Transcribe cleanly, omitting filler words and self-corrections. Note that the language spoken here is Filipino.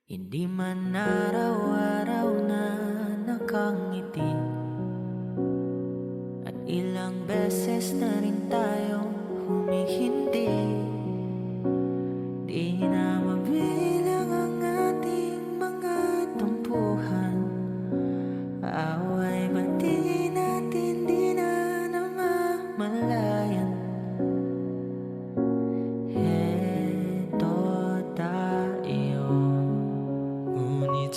Hindi man araw-araw na nakangiti, at ilang beses na rin tayong humihindi. Di na mabilang ang ating mga tumpuhan. Away ba't di natin di na namamalayan? Heto tayo, ngunit